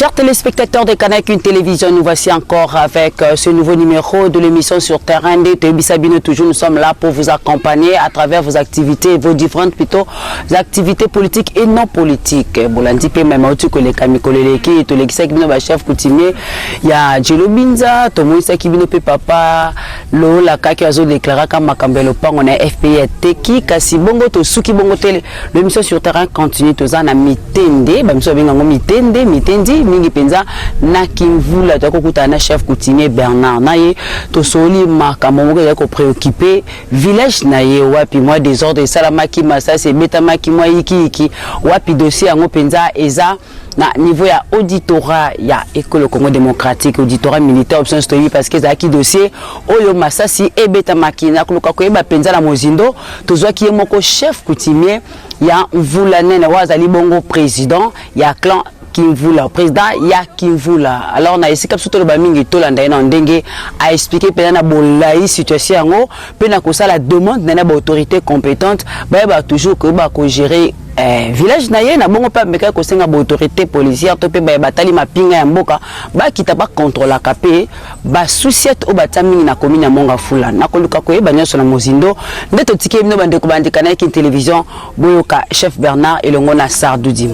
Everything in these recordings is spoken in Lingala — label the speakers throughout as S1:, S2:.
S1: Chers téléspectateurs de Canal Une Télévision, nous voici encore avec ce nouveau numéro de l'émission Sur Terrain de Tebisabino. Toujours, nous sommes là pour vous accompagner à travers vos activités, vos différentes plutôt activités politiques et non politiques. Bolandi pe même autre que les kamikoleleki, to les kibino ba chef coutumier, il y a Djelo Binza, Tomo Isa kibino pe papa, lo la kaki azo déclaré comme makambelo pang on a FPI teki kasi bongo to suki bongo tele. L'émission Sur Terrain continue to za na mitende, ba miso benga mitende, mitendi mingi penza na kimvula to kokuta na chef coutumier Bernard naye to soli makambo ya ko préoccupé village naye wapi moi désordre salamaki masa c'est betamaki moi iki wapi dossier yango penza eza na niveau ya auditorat ya école Congo démocratique auditorat militaire option story parce que za ki dossier oyo masasi e betamaki na kuluka ko eba penza la mozindo tozwa ki moko chef coutumier ya mvula nene wazali bongo président ya clan Kimvula, président ya Kimvula. Alors na ici kapsuto le bamingi to landa na ndenge a expliquer pena na bolai situation yango pena ko la demande na ba autorité compétente ba toujours que ba ko gérer village na ye na bongo pa meka ko senga ba autorité policière to pe ba batali mapinga ya mboka ba kita ba contrôler kapé ba souciette o batami na commune monga fula na ko luka ko e banyoso na mozindo ndeto tike bino bande ko bandika na ki télévision boyoka chef Bernard et le ngona Sardoudim.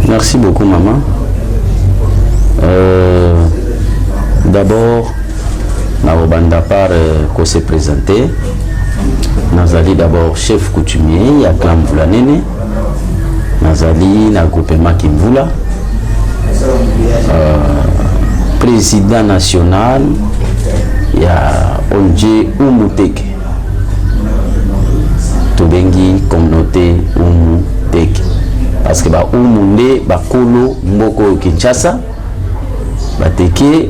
S2: Merci beaucoup maman. D'abord, Narobanda part qu'on s'est présenté. Nazali d'abord chef coutumier, ya clan Mvulanene. Nazali na groupement Kimvula. Président national, ya Onje Umuteke. Tobengi communauté Umuteke. Parce que ba umunde ba kolo mboko Kinshasa bateke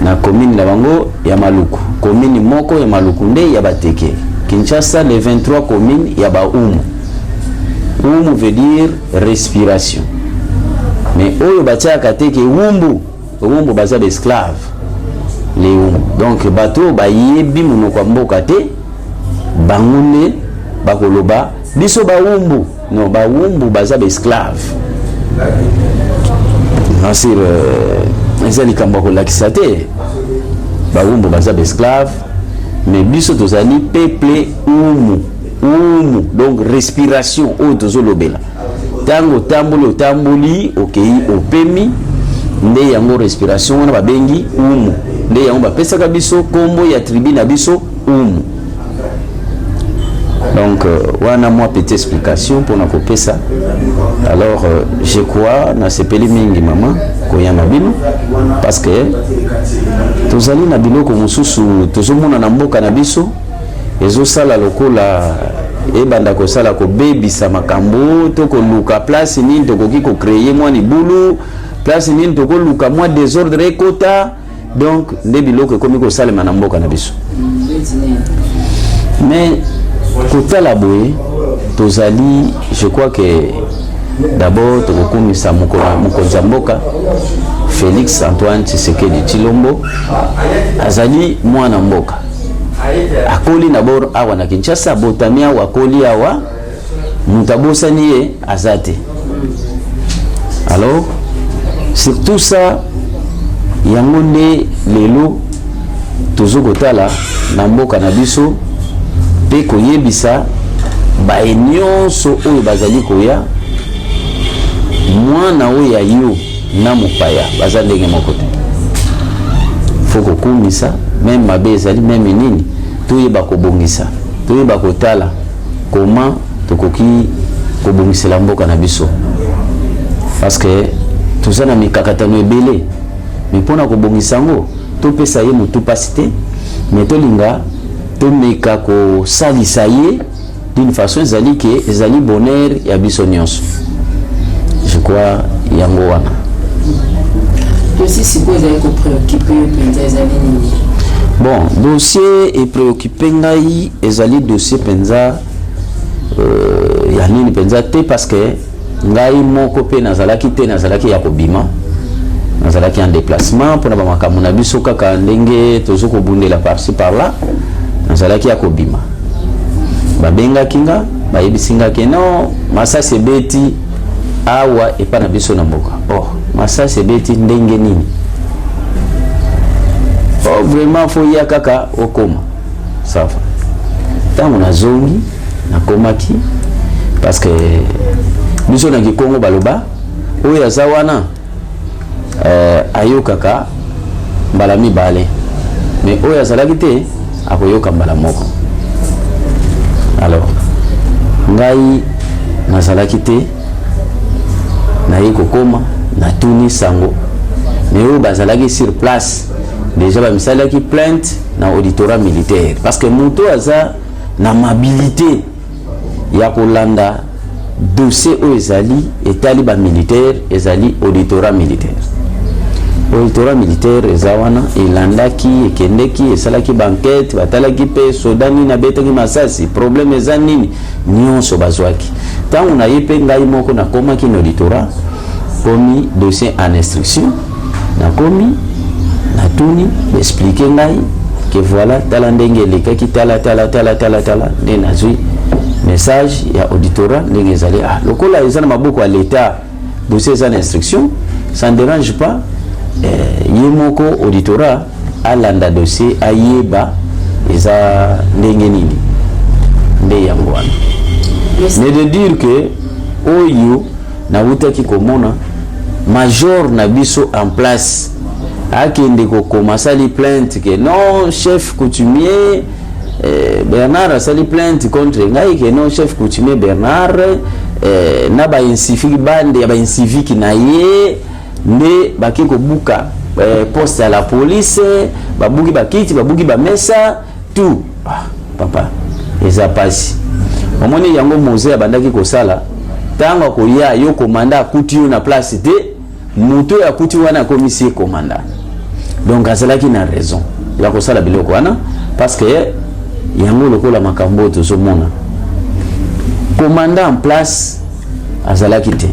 S2: na commune na bango ya Maluku commune moko ya Maluku nde ya bateke Kinshasa les 23 communes ya ba umu veut dire respiration mais oyo batia kateke umbu baza d'esclave les umu donc bato ba yebi monoko mboka te bangunde bakoloba biso ba umbu non ba umbu baza esclave nasir ezali kamba ko lakisate ba umbu baza esclave mais biso tozali peuple umu donc respiration o tozolobela tango tamboli okei opemi nde yango respiration wana babengi umu nde yango bapesaka biso kombo ya tribu na biso umu. Donc, voilà moi petite explication pour nous couper ça. Alors, je crois dans ces pays mingi maman, koya nabino, parce que tous allons nabino comme sous tous au monde namboka nabiso, ezo sala lokola ebanda ko sala ko baby sa makambo to ko luka place ni to ko ki créer moi ni boulot, place ni to ko luka moi désordre ekota, donc ndebilo ko komi ko sala manamboka nabiso. Mais Kota la boue, tozali, je crois que d'abord tokokumisa mokonzi mboka Félix Antoine Tshisekedi Tshilombo azali mwana mboka akoli d'abord awa na Kinshasa botamia wakoli awa mutabosani ye azate. Alors c'est tout ça yangonde lelo tozokotala na mboka na biso pe koyebisa ba nyonso oyo bazali koya mwana oyo yo na mopaya baza ndenge moko te foko kumisa même mabe ezali même nini toyeba kobongisa toyeba kotala comment tokoki kobongisela mboka na biso parce que tozana mikakatano ebele mais pona kobongisa ngo topesa ye mutu pasite mais tolinga tomeka ko salisa ye d'une façon ezali ke ezali bonheur ya biso nyonso. Je crois yango wana
S1: dossier suppose ko préoccupé penza ezali
S2: bon dossier est préoccupé ngai ezali dossier penza ya nini penza te parce que ngai moko pe nazalaki te nazalaki ya kobima nazalaki en déplacement pour na makambo na biso kaka ndenge tozo ko bundela par-ci par-là nazalaki ya kobima babenga kinga bayebisinga ke non masasi ebeti awa epa na biso na mboka oh masasi ebeti ndenge nini oh vraiment faut ya kaka okoma safa tango na zongi na komaki parce que biso na Kikongo baloba oyo azawana ayokaka mbala mibale mais oyo azalaki te akoyoka mbala moko. Alors ngai nazalaki te nayi kokoma na tuni sango mais oyo bazalaki sur place déjà bamisalaki plainte na auditorat militaire parce que moto aza na mobilité ya kolanda dossier oyo ezali etali ba militaire ezali auditorat militaire. Auditorat militaire ezawana elandaki ekendeki esalaki banquette batalaki pe sodani na betaki masasi problème eza nini nyonso bazwaki tango na yepe ngai moko na komaki na auditorat komi dossier en instruction na komi na tuni expliquer ngai que voilà tala ndenge elekaki tala nde nazwi message ya auditorat ndenge ezali lokola eza na maboko ya l'état dossier eza na instruction ça ne dérange pas yemoko auditorat alanda dossier ayeba eza ndenge nini nde yango wana mais de dire que oyo na utaki komona major na biso en place akende ko commencer les plaintes que non chef coutumier Bernard a sali plainte contre ngai que non chef coutumier Bernard na ba inciviki bande ya ba inciviki na ye ne baki ko buka poste à la police babuki bakiti babuki ba mesa tout papa eza pasi omoni yango moze abandaki ko sala tango ko ya yo komanda akuti yo na place te moto ya akuti wana commissaire commandant donc azalaki na raison ya ko sala biloko wana parce que yango lokola makambo tozo mona commandant en place azalaki te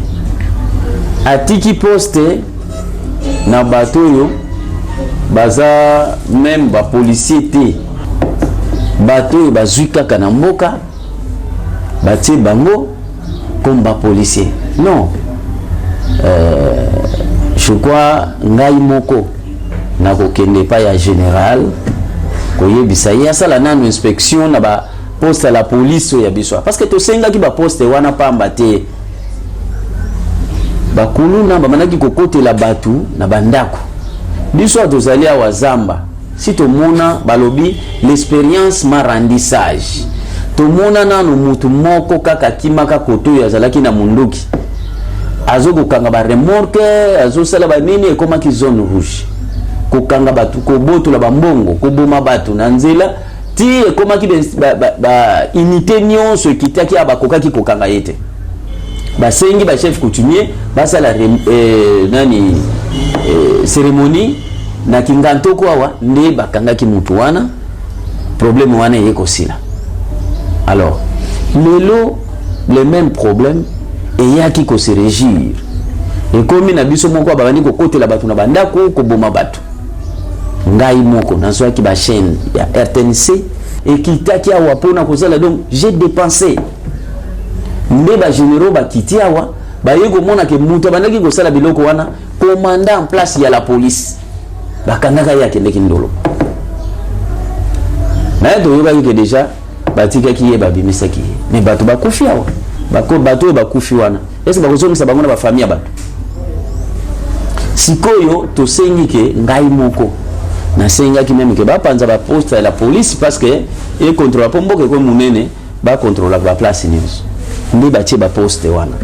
S2: atiki poste na batoyo baza même ba policier te batoyo bazui kaka na mboka batie bango comme ba policier non je crois ngai moko na kokende pa ya général koyebisa ya sala nanu inspection na ba poste à la police ya biso parce que to senga ki ba poste wana pamba te bakulu na bamanaki kokotela batu na bandako biso atozali a wazamba si to mona balobi l'expérience m'a rendu sage to mona nanu mutu moko kaka kimaka koto ya zalaki na munduki azo kokanga ba remorque azo sala ba nini ekomaki zone rouge kokanga batu ko boto la bambongo ko boma batu na nzela ti ekomaki ba unité nyonso kitaki abakokaki kokanga yete basengi ba chef coutumier basala nani cérémonie na kingantoko awa nde bakangaki mutu wana problème wana yeko sila. Alors lelo le même problème eyaki ko se régir et comme na biso moko babandi ko kotela batu na bandako ko boma batu ngai moko nazwaki ba chaîne ya RTNC et kitaki awa pona kozala donc j'ai dépensé nde ba généraux ba kiti awa ba yego mona ke mutu bandaki ko sala biloko wana commandant en place ya la police bakangaka ya kende kindolo mais to yoba que déjà batika ki ye babimisa ki mais bato bakufi awa bato bakufi wana est-ce que bakozomisa bango na ba famille bato sikoyo to sengi ke ngai moko na senga ki même ke ba panza ba poste à la police parce que e contrôle pombo ke ko munene ba contrôle ba place news ndi batie ba poste wana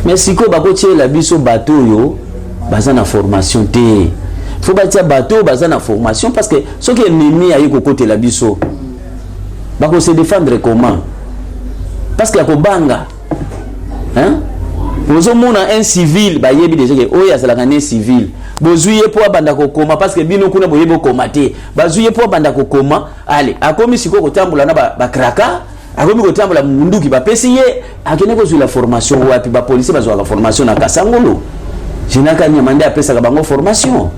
S2: mais sikoyo bakotie la biso bato yo baza na formation te faut batia bato baza na formation parce que ce qui est ennemi ayi ko côté la biso bako se défendre comment parce que akobanga hein bozo mona un civil ba yebi déjà que oya sala kané civil bozuye po abanda ko koma parce que bino kuna boyebo koma te bazuye po abanda ko koma allez akomi siko ko tambula na ba kraka akomi kotambola munduki bapesi ye akene kozwa la formation wapi ba policier bazwa la formation na Kasangolo jinaka nyamande apesa ka bango formation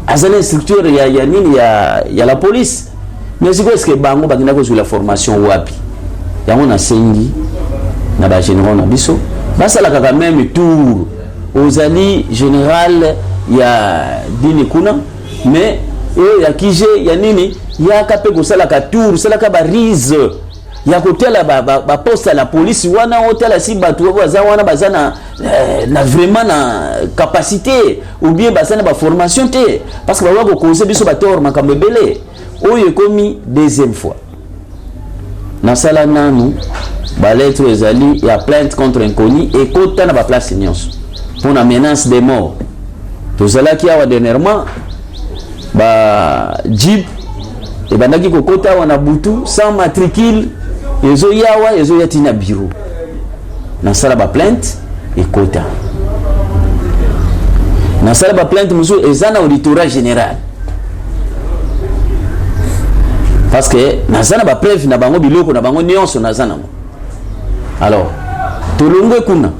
S2: azana instructeur ya nini ya la police mais siko est-ce que bango bakina kozwa la formation wapi yango na sengi na ba général na biso basala kaka même tour ozali général ya dini kuna mais ya kije ya nini ya kape kosala ka tour sala ka barize ya kotela ba poste à la police wana hôtel si batu baza wana bazana na vraiment na capacité ou bien bazana ba formation té parce que ba ko causer biso ba tor makambo belé oyo komi deuxième fois na sala nanu ba lettre ezali ya plainte contre inconnu et kota na ba place nyonso pour la menace de mort tozala ki awa dernièrement ba jeep et bandaki kokota wana butu sans matricule ezo yawa ezo yatina bureau na sala ba plainte et kota na sala ba plainte muso ezana auditorat général parce que na sala ba preuve na bango biloko na bango nyonso na zana alors tolongwe kuna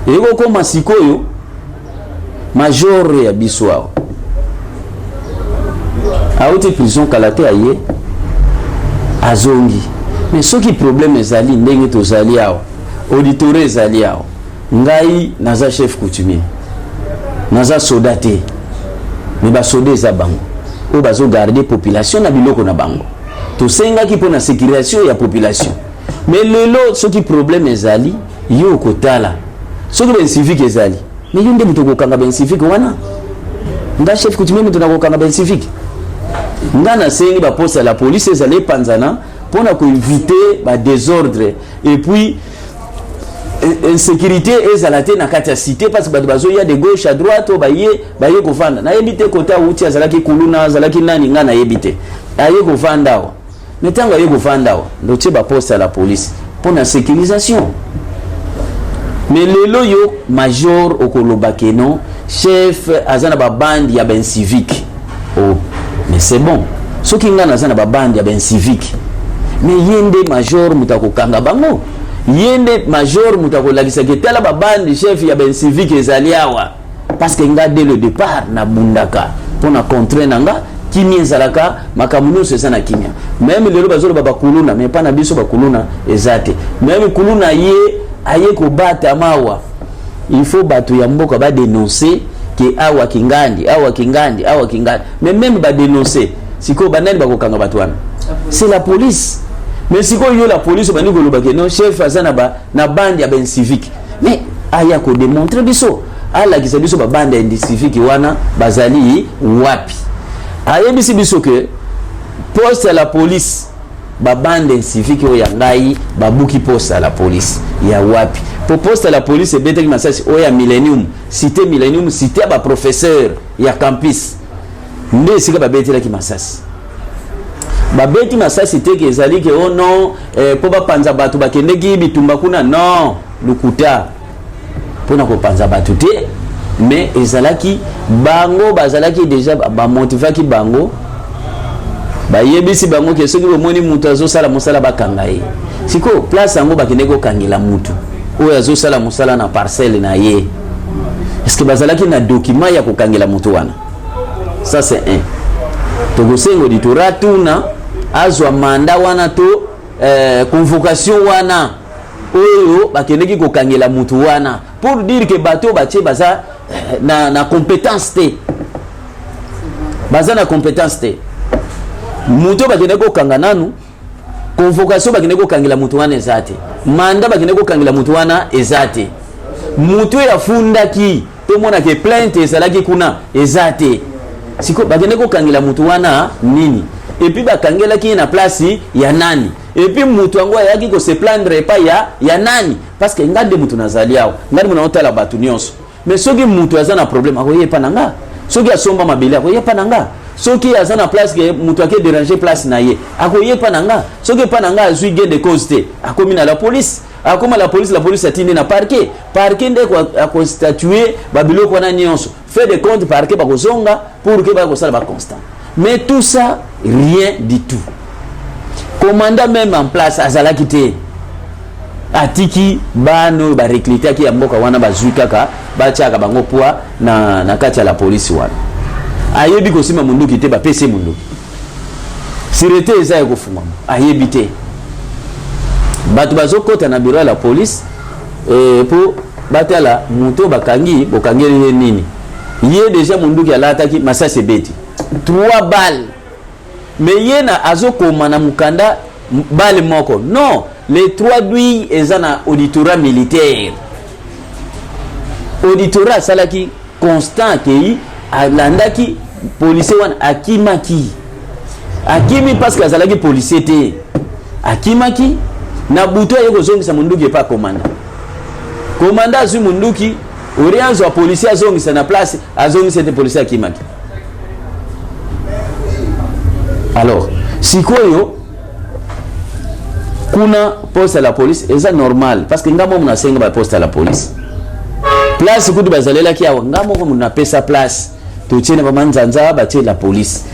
S2: eko ko masikoyo major ya biswao auti prison kalate aye azongi mais ce qui problème ezali ndenge tozali awa auditeur ezali awa ngai naza chef coutumier naza soldate mais ba soldé za bango o bazo garder population na biloko na bango to senga ki pona sécurisation ya population mais lelo ce qui problème ezali yo kotala ce qui ben civique ezali mais yonde mutoko kanga ben civique wana nda chef coutumier mutoko kanga ben civique ngana sengi ba poste à la police ezali panzana pour éviter ba désordre et puis insécurité ezalate na kati ya cité parce que bazo ya de gauche à droite o baye ko fanda na yebite kota uti azalaki kuluna azalaki nani ngana yebite aye ko fanda o metanga ye ko fanda o ndo tse ba poste à la police pour la sécurisation mais lelo yo major okolobake non chef azana ba bande ya ben civique oh mais c'est bon ce qui ngana azana ba bande ya ben civique mais yende major mutako kanga bango yende major mutako lagisa ke tala ba bande chef ya ben civique ezaliawa parce que nga dès le départ na bundaka pona contrer nanga kimia zalaka makamuno sesa na kimia même lelo bazolo baba kuluna mais pas na biso ba kuluna ezate même kuluna ye aye ko bata mawa il faut batu ya mboka ba dénoncer que awa kingandi mais même ba dénoncer siko banani ba kokanga batu wana c'est la police mais siko yo la police bani ko lobake non chef azana ba na bande ya ben civique mais aya ko démontrer biso ala ki biso ba bande ya civique wana bazali wapi ayebisi biso que poste à la police ba bande civique o ya ngai babuki poste à la police ya wapi pour poste à la police et beteki masasi o ya millennium cité ba professeur ya campus nde sika ba betela ki masasi ba beti masasi te ke ezali ke oh non po ba panza batu ba kendeki bitumba kuna non lukuta pona ko panza batu te mais ezalaki bango bazalaki déjà ba motivaki bango ba yebisi bango ke soki bomoni mutu azosala mosala bakangai siko place yango bakende ko kangela mutu oyo azosala mosala na parcelle na ye est-ce que bazalaki na document ya ko kangela mutu wana ça c'est un togosengo ditora tuna azwa manda wana to convocation wana oyo bakende ko kangela mutu wana pour dire que bato batie baza na compétence te baza na compétence te muto bakende ko kanga nanu convocation bakende ko kangela mutu wana ezate manda bakende ko kangela mutu wana ezate mutu ya fundaki to mona ke plainte ezalaki kuna ezate siko bakende ko kangela mutu wana nini et puis bakangela ki na place ya nani et puis mutu yango yaki ko se plaindre pas ya nani parce que ngade mutu nazali awo ngade muna otala batu nyonso mais soki mutu azana problème akoye pa nanga soki asomba mabele akoye pa nanga soki azana place ke mutu ake déranger place na ye akoye pa nanga soki pa nanga azui gain de cause te akomi na la police akoma la police atinde na parquet nde ko statuer babiloko wana nyonso fait de compte parquet bakozonga pour que bakosala ba constant mais tout ça rien du tout commandant même en place azalaki te atiki bano ba recruter ki ya mboka wana bazui kaka batiaka bango poa na kati ya la police wana ayebi kosima munduki te ba pese munduki sirete eza ekofuma ayebi te bato bazokota na bureau ya la police po batala muto bakangi bokangeli nini ye déjà munduki alataki masasi beti 3 balles mais yena azokoma na mukanda balle moko non les 3 douilles ezana auditorat militaire auditorat salaki constant kei alandaki policier wana akimaki parce que azalaki policier te akimaki na buto yeko zongisa munduki pa commanda azu munduki orianzo wa policier azongisa na place azongisa te policier akimaki. Alors sikoyo kuna poste à la police eza normal parce que ngamo muna senga ba poste à la police place kudu bazalela ki awa ngamo ko muna pesa place to tiene ba manzanza ba tie la police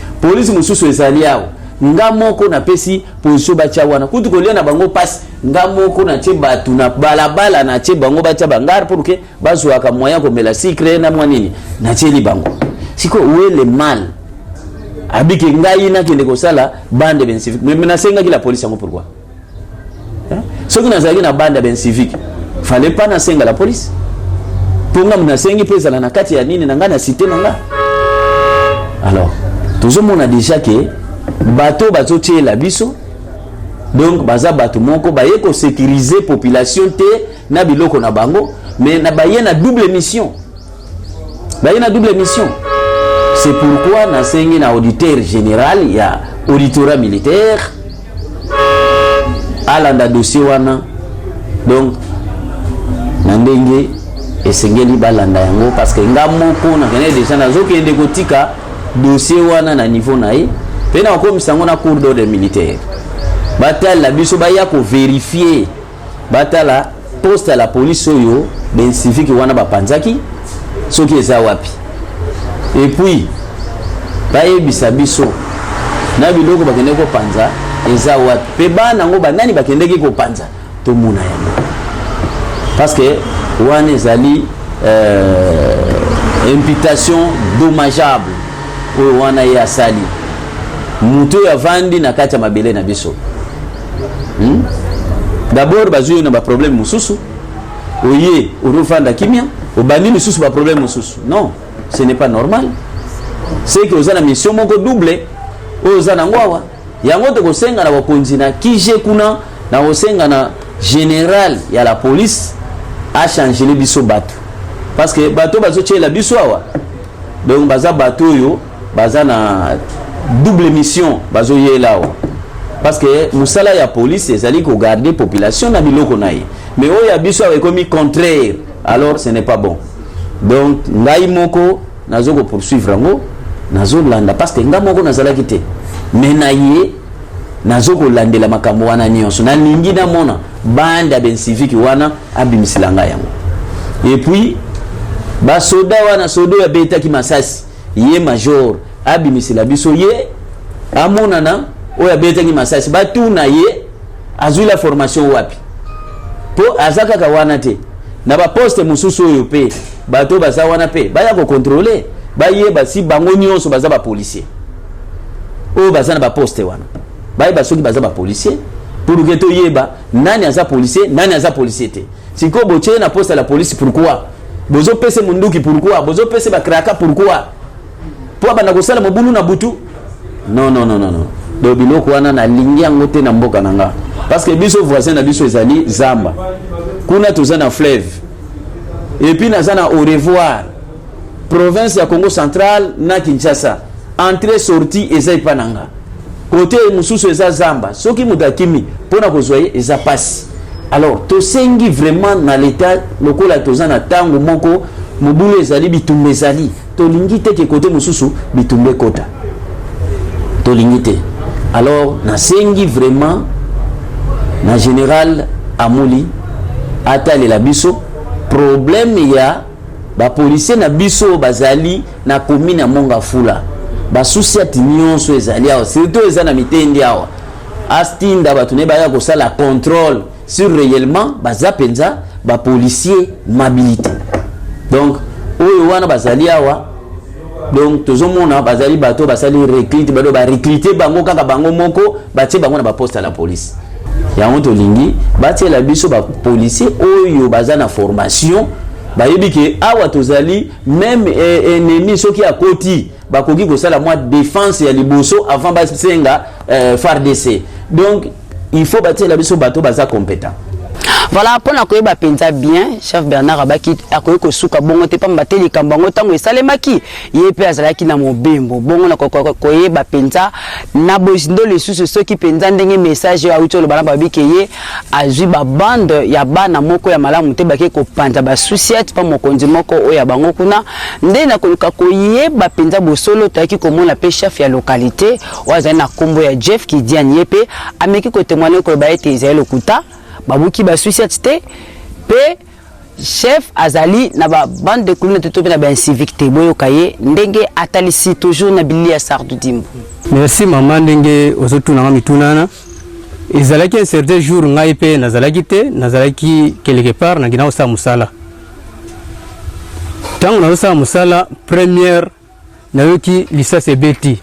S2: mususu ezali awa ngamo ko na pesi position ba tia wana kudu ko lia na bango passe ngamo ko na tie batu na balabala na tie bango ba tia bangar pour que bazwa ka moyen ko mela secret na mwanini na tie li bango siko wele mal abiki ngai na kende ko sala bande ben civique mais na senga ki la police yango pourquoi ce qui n'a na bande ben civique fallait pas na senga la police pour nga na sengi pesa na kati ya nini na ngana cité nanga. Alors toujours on a déjà que bateau tie la biso donc baza bato moko baye ko sécuriser population te na biloko na bango mais na baye na double mission c'est pourquoi na sengi na auditeur général ya auditorat militaire alanda dossier wana donc na ndenge esengeli balanda yango parce que ngamoko na kene déjà nazokende kotika dossier wana na niveau na ye pe na komisa ngo na cour d'ordre militaire batala biso baya ko vérifier batala poste à la police oyo ben civique wana bapanzaki soki eza wapi et puis baye bisabiso na biloko bakende ko panza eza wapi pe bana ngo banani bakendeki ko panza to muna yango parce que wana ezali imputation dommageable oyo wana ya sali muto ya vandi na kati ya mabele na biso d'abord bazuyo na ba problème mususu oye urufanda kimia obandi mususu ba problème mususu non ce n'est pas normal c'est que ozana mission moko double ozana ngwawa yango te kosenga na bakonzi na kije kuna na osenga na général ya la police a changé les biso bato parce que bato bazo tchela biso awa donc baza bato yo baza na double mission bazo yela awa parce que musala ya police ezali ko garder population na biloko na ye mais o ya biso awa ekomi contraire alors ce n'est pas bon donc ngai moko nazo ko poursuivre ngo nazo landa parce que ngamoko nazala kité mais na ye nazo ko landela makambo wana nyonso na ningi na mona banda ben civique wana abimisilanga yango et puis ba soda wana sodo ya beta ki masasi ye major abimisila biso ye amona na o ya beta ki masasi batu na ye azula formation wapi po azaka ka wana te na ba poste mususu oyo pe bato baza wana pe baya ko contrôler baye basi bango nyonso baza ba policier o baza na ba poste wana baye basoki baza ba policier pour que to yeba nani aza policier nani aza policier te siko boche na poste à la police pourquoi bozo pese munduki pourquoi bozo pese ba kraka pourquoi po bana ko sala mobulu na butu non do biloko wana na lingi yango te na mboka nanga parce que biso voisin na biso ezali zamba kuna tozana fleuve et puis nazana au revoir province ya Congo central na Kinshasa entrée sortie ezai pananga côté mususu eza zamba soki mutakimi pona kozwaye eza pasi alors to sengi vraiment na l'état lokola tozana tango moko mobulu ezali bitumbe ezali to lingi te ke côté mususu bitumbe kota to lingi te alors na sengi vraiment na général Amuli atali la biso problème ya ba policier na biso bazali na commune ya Mongafula ba souci ati nyonso ezali awa surtout eza na mitendi awa astinda batune baya ko sala contrôle sur réellement baza penza ba policier mobilité. Donc oyo wana bazali awa, donc tozomona bazali bato basali recruter bado ba recruter bango kaka bango moko batie bango na ba poste à la police. Ya on to lingi batie la biso ba policier oyo baza na formation bayebi ke awa tozali même ennemi soki a koti bakoki ko sala moi défense ya liboso avant ba senga FARDC. Donc il faut batie la biso bato baza compétent.
S1: Voilà, pour la koyeba penza bien, chef Bernard Abaki akoye ko suka bongo te pamba te likambango tango esalemaki yepe azalaki na mobembo bongo na koyeba penza na bozindo lesusu soki penza ndenge message ya utolo bana babike ye azwi ba bande ya bana moko ya malamu te bake ko panza ba susiate pa mokonzi moko oya bango kuna nde na koluka koyeba penza bosolo taki komona pe chef ya localité oza na kombo ya Jeff Kidian yepe ameki ko témoigner ko ba ete Israël okuta babuki ba suicide pe chef azali na ba bande de colonne to na ba civique boyo kaye ndenge atalisi toujours na bilia sardu dimbu.
S3: Merci maman ndenge ozotu na mitunana ezalaki un certain jour ngai pe nazalaki te nazalaki quelque part na gina osa musala tango na osa musala première na yoki licence beti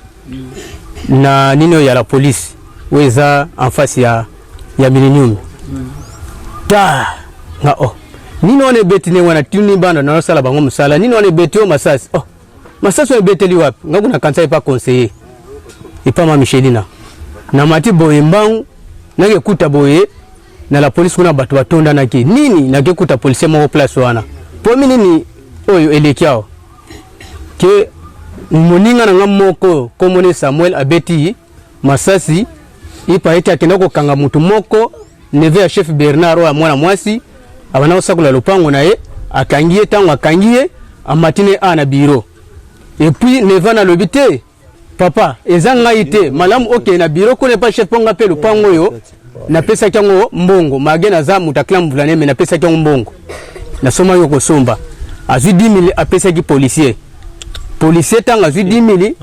S3: na nino ya la police weza en face ya millennium ta nga nini one beti ne wana tuni banda na sala bango musala nini one beti o masasi masasi o beteli wapi nga kuna kansa ipa conseiller ipa ma Michelina na mati boye mbangu nage kuta boye na la police kuna batu batonda naki nini nage kuta police mo place wana po mini ni oyo elekiao ke moninga na ngamoko komone Samuel abeti masasi ipa eti akenda ko kanga mutu moko neve ya chef Bernard wa mwana mwasi abana osakula lupango na ye akangiye tango akangiye amatine ana biro et puis neva na lobité papa ezanga ite malamu okay na biro ko ne pas chef ponga pe lupango yo na pesa kyango mbongo magena za mutaklam vulane me na pesa kyango mbongo na soma yo ko somba azwi 10000 apesa ki policier tanga azwi 10000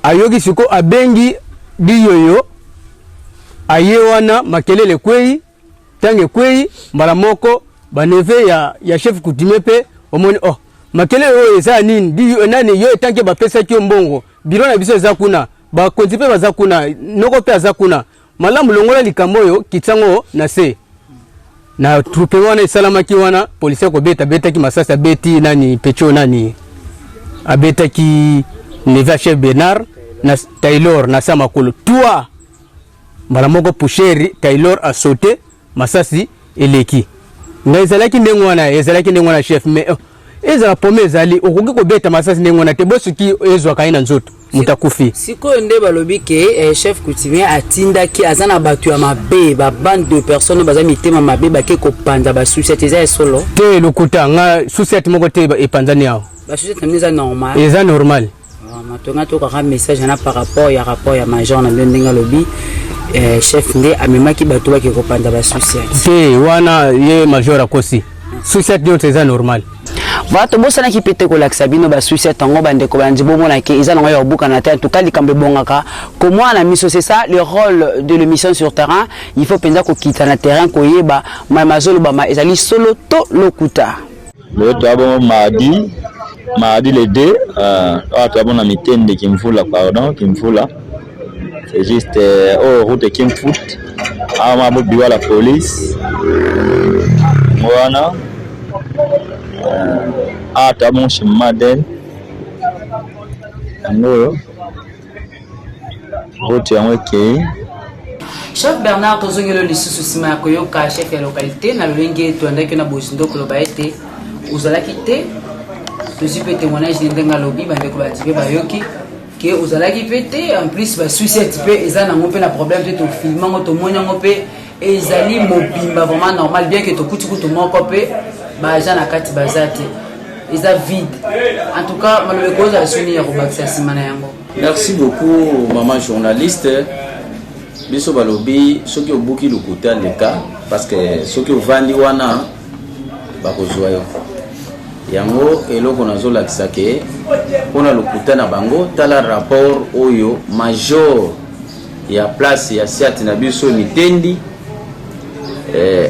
S3: ayogi siko abengi diyoyo aye wana makelele kwei tange kwei mbala moko baneve ya chef kutime pe omoni makelele oyo eza nini di nani yo tanke ba pesa ki mbongo biro na biso eza kuna ba konzi pe baza kuna noko pe aza kuna malamu longola likambo yo kitsango na se na trupe wana salama ki wana police ko beta ki masasa beti nani pecho nani abeta ki neve chef Bernard na Taylor na Samakolo toi malamoko pusheri Taylor a sauté masasi eleki ngezalaki ndengwana chef mais ezala pome ezali okoki ko beta masasi ndengwana te bosuki ezwa kaina nzoto mutakufi
S1: siko nde balobi ke chef coutumier atindaki azana batu ya mabe ba bande de personnes baza mitema mabe bake ko panza ba société za solo
S3: te lokuta nga société moko te epanzani yao
S1: ba société neza normal
S3: eza normal
S1: matonga to ka message na par rapport ya major na ndenge lobi chef nde amemaki bato baki ko panza ba société
S3: te wana ye major akosi société yote eza normal
S1: Vato bosana ki pete ko laksa bino ba suicide tango bande ko bandi bomo na ke izana ya obuka na te en tout cas likambe bongaka comment on a mis c'est ça le rôle de l'émission sur terrain il faut penza ko kita na terrain ko yeba mazolo ba ma ezali solo to lokuta
S4: le tabo mardi le 2 tabo na mitende kimfula pardon kimfula c'est juste route kimfoot ama bobi la police wana tabo shimaden ngoro route yango ke
S1: Chef Bernard tozongelo lisusu sima ya koyoka chef ya localité na lolenge toandaki na bosindo koloba ete ozalaki te tozipe témoignage ndenga lobi bande ko batibe bayoki que ozalaki pete en plus ba suicide pe eza na ngope na problème te to filmango to monyango pe ezali mobimba vraiment normal bien que to kuti kutu moko pe ba jana kati bazate eza vide en tout cas malobe ko za soni ya kobakisa simana yango.
S2: Merci beaucoup maman journaliste. Biso balobi soki obuki lokuta leka parce que soki ovandi wana bakozwa yo yango eloko nazolakisa ke pona lokuta na bango tala rapport oyo major ya place ya siati na biso mitendi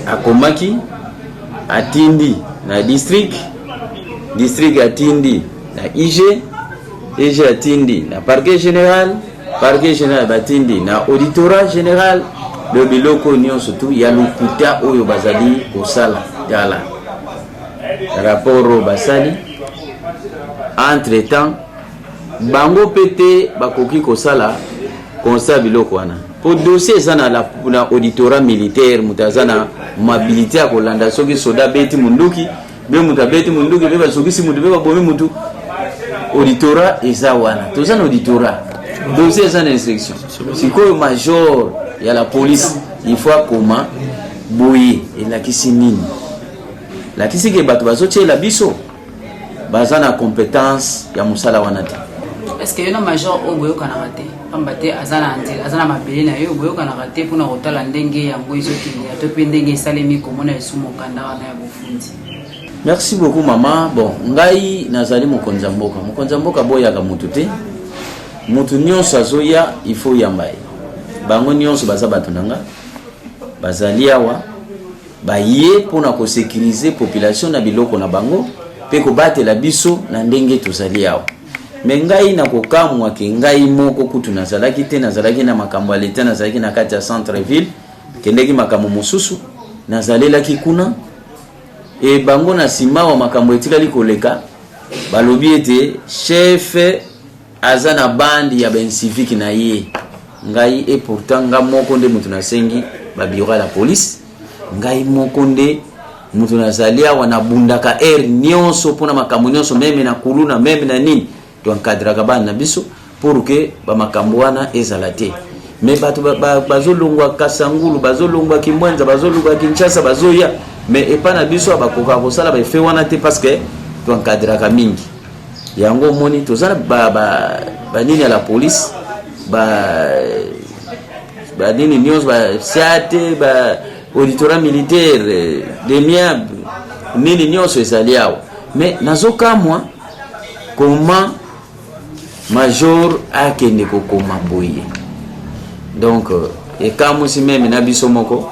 S2: akomaki atindi na district atindi na IG atindi na parquet général batindi na auditorat général de biloko nyonso tu ya lokuta oyo bazali kosala tala rapport basali entre temps bango pete bakoki kosala constat biloko wana po dossier ezana na auditorat militaire mutazana mobilité ya kolanda soki soda beti munduki be mutabeti munduki be basokisi mutu be babomi mutu auditorat eza wana tozana auditorat dossier ezana instruction sikoyo major ya la police il faut akoma boye elakisi nini lakisi ke bato bazotiela biso baza na compétence ya mosala wana te.
S1: Est-ce que y a un major au boyo kanarate pambate azana mabele na yo boyo kanarate pona kotala ndenge yango izokende ya tope ndenge salemi komona esumo kanda wana ya bofundi.
S2: Merci beaucoup maman. Bon, ngai nazali mokonza mboka boya ka mutu te. Mutu nyonso azoya il faut yambaye. Bango nyonso baza bato nanga bazali awa baye pona ko sécuriser population na biloko na bango pe ko batela biso na ndenge tozali awa. Me ngai na kokamwa ke ngai moko kutu nazalaki te nazalaki na makambo aleta nazalaki na kati ya centre ville kendeki makambo mosusu nazalelaki kuna e bango na sima wa makambo etikali koleka balobi ete chef azana bandi ya ben civique na ye ngai e pourtant nga moko nde mutu nasengi ba bureau la police ngai moko nde mutu nazalia wana bundaka nyonso pona makambo nyonso meme na kuluna meme na nini to encadrer ka bana biso pour que ba makambo wana ezalate mais bato bazolongwa Kasangulu bazolongwa Kimwenza bazolongwa Kinshasa bazoya mais epana biso abakoka kosala ba fait wana te parce que to encadrer ka mingi yango moni tozana ba nini ya la police ba nini news ba siate ba auditorat militaire de miab nini nyonso ezaliao mais nazoka moi comment major akende kokoma boye donc et comme si même na biso moko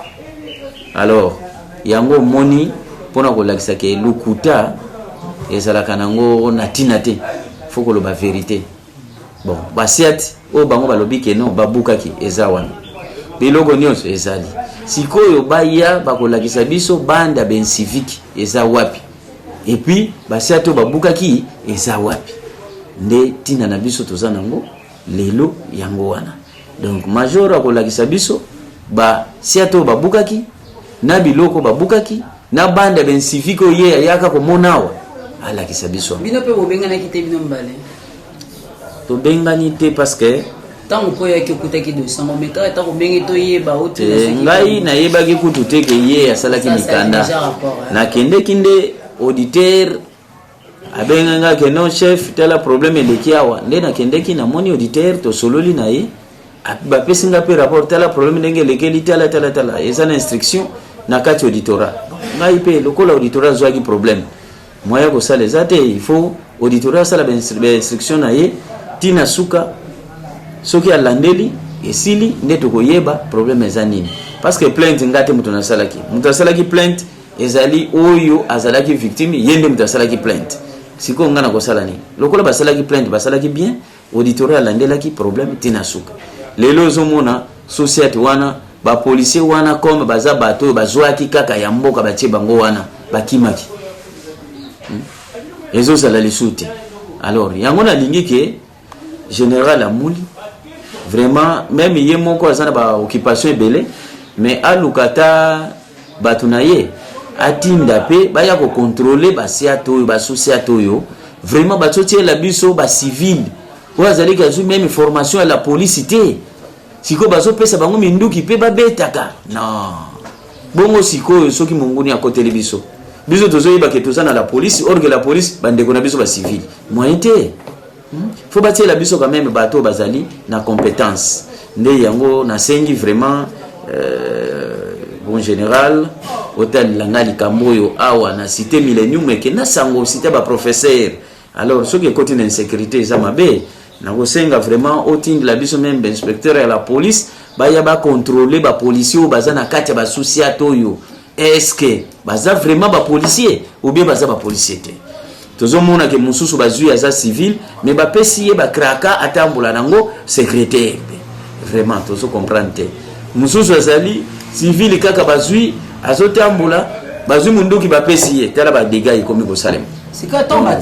S2: alors yango moni pona ko lakisa ke lukuta ezala kanango natina te faut ko lo ba vérité bon basiat o bango balobi ke non babukaki ezawana biloko nyonso ezali sikoyo baya bakolakisa biso banda ben civique eza wapi et puis basiato babukaki eza wapi nde tina na biso tozanango lelo yango wana donc major akolakisa biso ba siato babukaki na biloko babukaki na banda ben civique ye ayaka ko monawa alakisa biso
S1: bino pe bobengana kite bino mbale
S2: to bengani te parce que
S1: tango ko yaki okutaki dossier mo meka ta ko bengi to yeba oti
S2: ngai na yeba ki kutu te ke ye asalaki mikanda na kende kinde auditeur abenga ke non chef tela problème de kiawa nde na kende ki na moni auditeur to sololi na ye ba pesinga pe rapport tela problème ndenge lekeli tela eza na instruction na kati auditorat ngai pe lokola auditorat zwaki problème moya ko sala zate il faut auditorat sala ba instruction na ye tina suka soki alandeli esili nde tokoyeba problème eza nini parce que plainte ngate mutu asalaki plainte ezali oyo azalaki victime yende mutu asalaki plainte siko ngana kosala nini lokola basalaki plainte basalaki bien auditorat alandelaki problème tina suka lelo zomona société wana ba policier wana comme baza bato bazwaki kaka ya mboka batie bango wana bakimaki ezo sala lisuti alors yango na lingi ke général Amuli vraiment même yé moko azana ba occupation ebele mais alukata batunaye atinda pe baya ko contrôler ba siato ba société yo vraiment batoti la biso ba civil ou azali kazu même formation à la police té siko bazo pesa bango minduki pe babetaka non bongo siko soki monguni akoteli biso tozoyiba ke tozana la police orgue la police bandeko na biso ba civil moyen té faut bâtir la biso quand même bateau bazali na compétence nde yango na sengi vraiment bon général hôtel langali kamboyo awa na cité millennium ke na sango cité ba professeur alors ce qui côté d'insécurité ça mabe na ko senga vraiment au ting la biso même inspecteur à la police baya ba contrôler ba policier ou baza na kati ba souci atoyo est-ce que baza vraiment ba policier ou bien baza ba policier te tozomona ke mususu bazui aza civil mais ba pesiye ba kraka atambula nango secrétaire vraiment tozo comprendre te mususu azali civil kaka bazui azotambula bazui munduki ba pesiye tala ba dégâts ikomi ko salem
S1: sika tomba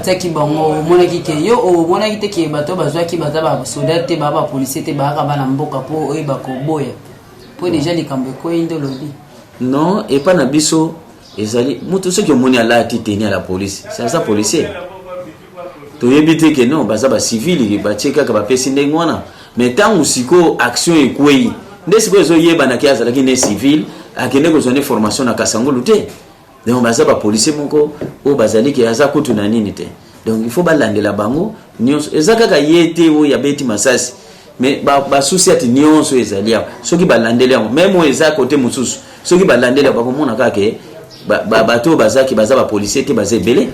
S1: tsaki bango mona ki ke yo o mona ki te ke bato bazwa ki baza ba soldat te ba policier te ba ka bana mboka po oyi ba ko boya po déjà likambo ko indo lodi
S2: non et pas na biso ezali mutu soki omoni ala ati teni à la police c'est ça policier to yebite ke non baza ba civil ba cheka ka ba pesi ndengwana mais tant usiko action ekwei ndesiko ezo yeba na kiaza lakini civil akende ko zone formation na kasangulu te donc baza ba policier moko o bazali ke aza kutu na nini te donc il faut balandela bango nyonso ezaka ka yete o ya beti masasi mais ba souci ati nyonso ezali ya soki balandela même o eza côté mususu soki balandela ba komona kake bato bazaki baza ba policier te baza belé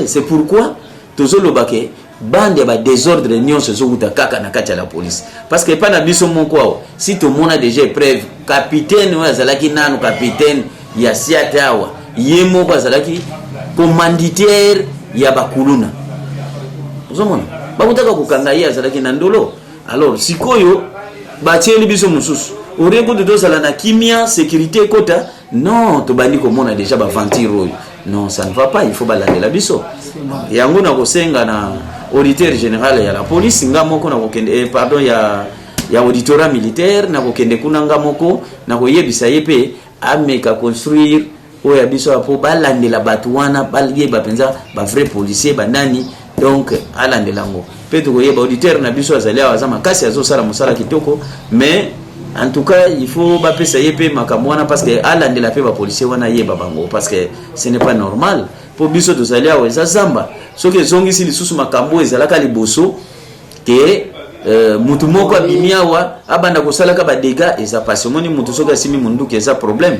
S2: c'est pourquoi tozoloba ke bande ba désordre nyonso zokuta kaka na kati ya la police parce que pas na biso moko si tout le monde a déjà preuve capitaine ou azalaki nanu capitaine ya siatawa yemo bazalaki commanditaire ya bakuluna uzomona bakutaka kukanga ye azalaki na ndolo alors sikoyo batieli biso mususu oreko de dosala na kimia sécurité kota non to bandi komona déjà ba ventiro non ça ne va pas il faut balandela biso yango na kosenga na auditeur général ya la police ngamoko na kokende pardon ya auditorat militaire na kokende kuna ngamoko na koyebisa yepe ameka construire oya biso apo balandela batu wana balyeba penza ba vrai policier banani donc alandela ngo peto koyeba auditeur na biso azali aza makasi azosala musala kitoko mais en tout cas il faut ba pesa yepe makamwana parce que alandela pe ba policier wana yeba bango parce que ce n'est pas normal pour biso tozali awa eza zamba soki ezongisi lisusu makambo ezalaka liboso ke mutu moko abimi awa abanda kosalaka ba dégâts eza passé moni mutu soki asimi munduki eza problème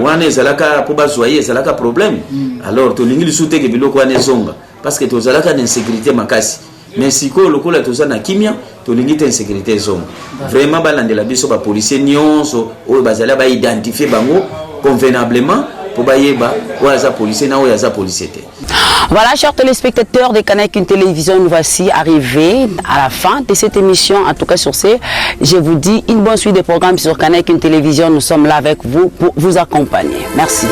S2: wana ezalaka po bazwaye ezalaka problème alors tolingi lisusu teke biloko wana ezonga parce que tozalaka na insécurité makasi mais siko lokola toza na kimia tolingi te insécurité ezonga vraiment balandela biso ba policier nyonso oyo bazala ba identifier bango convenablement pour bayeba oyaza policier na oyaza policier te.
S1: Voilà, chers téléspectateurs de Canal King Télévision, nous voici arrivés à la fin de cette émission. En tout cas, sur ce, je vous dis une bonne suite de programmes sur Canal King Télévision. Nous sommes là avec vous pour vous accompagner. Merci.